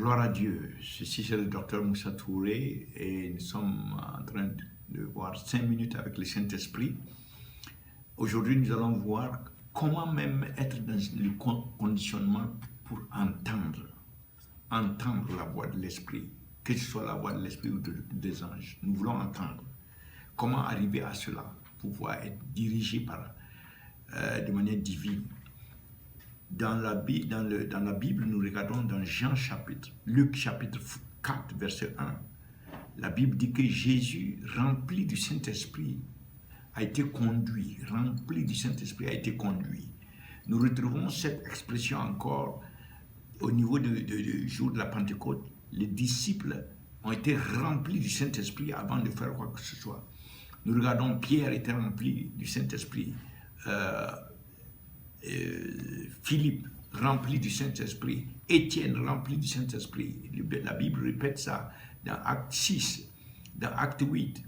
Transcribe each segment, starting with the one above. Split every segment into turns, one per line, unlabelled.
Gloire à Dieu. Ceci c'est le docteur Moussa Touré et nous sommes en train de voir 5 minutes avec le Saint-Esprit. Aujourd'hui, nous allons voir comment même être dans le conditionnement pour entendre la voix de l'Esprit, que ce soit la voix de l'Esprit ou des anges. Nous voulons entendre. Comment arriver à cela, pour pouvoir être dirigé de manière divine. Dans la Bible, nous regardons dans Luc chapitre 4, verset 1. La Bible dit que Jésus, rempli du Saint-Esprit, a été conduit. Rempli du Saint-Esprit a été conduit. Nous retrouvons cette expression encore au niveau du jour de la Pentecôte. Les disciples ont été remplis du Saint-Esprit avant de faire quoi que ce soit. Nous regardons Pierre était rempli du Saint-Esprit. Philippe, rempli du Saint-Esprit, Étienne, rempli du Saint-Esprit. La Bible répète ça dans Acte 6, dans Acte 8.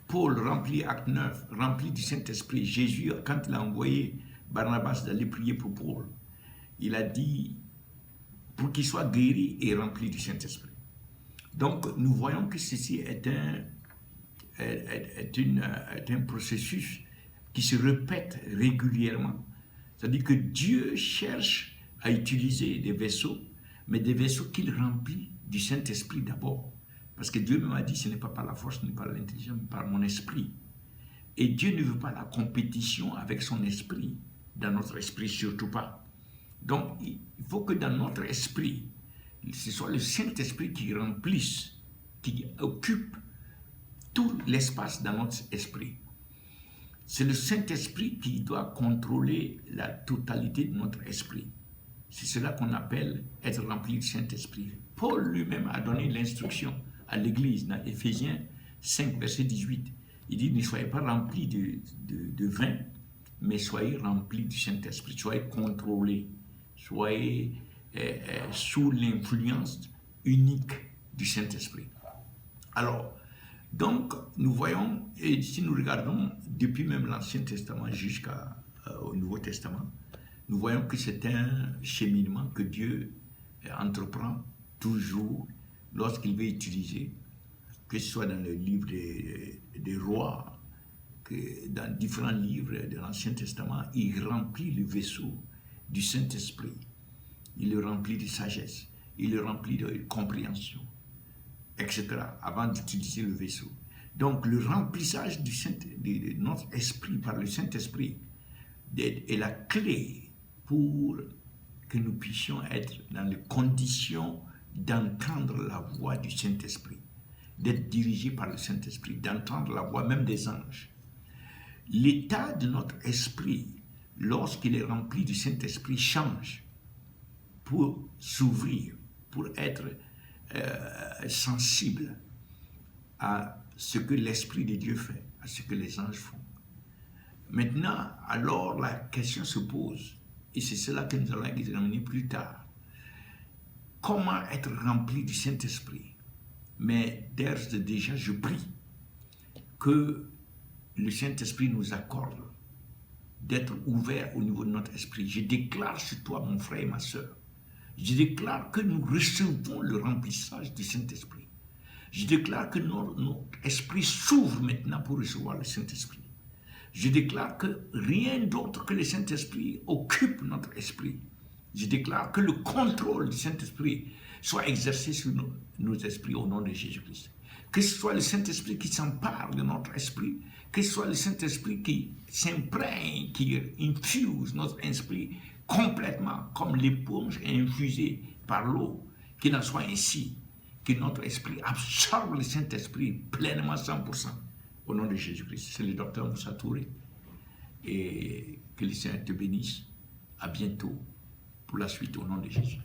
Paul, rempli, Acte 9, rempli du Saint-Esprit. Jésus, quand il a envoyé Barnabas d'aller prier pour Paul, il a dit pour qu'il soit guéri et rempli du Saint-Esprit. Donc, nous voyons que ceci est un processus qui se répète régulièrement. C'est-à-dire que Dieu cherche à utiliser des vaisseaux, mais des vaisseaux qu'il remplit du Saint-Esprit d'abord. Parce que Dieu m'a dit, ce n'est pas par la force, ce n'est pas par l'intelligence, mais par mon esprit. Et Dieu ne veut pas la compétition avec son esprit, dans notre esprit surtout pas. Donc, il faut que dans notre esprit, ce soit le Saint-Esprit qui remplisse, qui occupe tout l'espace dans notre esprit. C'est le Saint-Esprit qui doit contrôler la totalité de notre esprit. C'est cela qu'on appelle être rempli du Saint-Esprit. Paul lui-même a donné l'instruction à l'Église dans Éphésiens 5, verset 18. Il dit, ne soyez pas remplis de vin, mais soyez remplis du Saint-Esprit. Soyez contrôlés. Soyez sous l'influence unique du Saint-Esprit. Alors, donc, nous voyons, et si nous regardons depuis même l'Ancien Testament jusqu'au Nouveau Testament, nous voyons que c'est un cheminement que Dieu entreprend toujours lorsqu'il veut utiliser, que ce soit dans le livre des rois, que dans différents livres de l'Ancien Testament, il remplit le vaisseau du Saint-Esprit, il le remplit de sagesse, il le remplit de compréhension, etc., avant d'utiliser le vaisseau. Donc, le remplissage de notre esprit par le Saint-Esprit est la clé pour que nous puissions être dans les conditions d'entendre la voix du Saint-Esprit, d'être dirigés par le Saint-Esprit, d'entendre la voix même des anges. L'état de notre esprit, lorsqu'il est rempli du Saint-Esprit, change pour s'ouvrir, pour être sensible à ce que l'Esprit de Dieu fait, à ce que les anges font. Maintenant, alors la question se pose, et c'est cela que nous allons examiner plus tard. Comment être rempli du Saint-Esprit? Mais déjà, je prie que le Saint-Esprit nous accorde d'être ouvert au niveau de notre esprit. Je déclare sur toi, mon frère et ma soeur, je déclare que nous recevons le remplissage du Saint-Esprit. Je déclare que notre esprit s'ouvre maintenant pour recevoir le Saint-Esprit. Je déclare que rien d'autre que le Saint-Esprit occupe notre esprit. Je déclare que le contrôle du Saint-Esprit soit exercé sur nos esprits au nom de Jésus-Christ. Que ce soit le Saint-Esprit qui s'empare de notre esprit, que ce soit le Saint-Esprit qui s'imprègne, qui infuse notre esprit complètement, comme l'éponge est infusée par l'eau, qu'il en soit ainsi, que notre esprit absorbe le Saint-Esprit pleinement 100%. Au nom de Jésus-Christ. C'est le docteur Moussa Touré. Et que le Seigneur te bénisse. À bientôt pour la suite au nom de Jésus.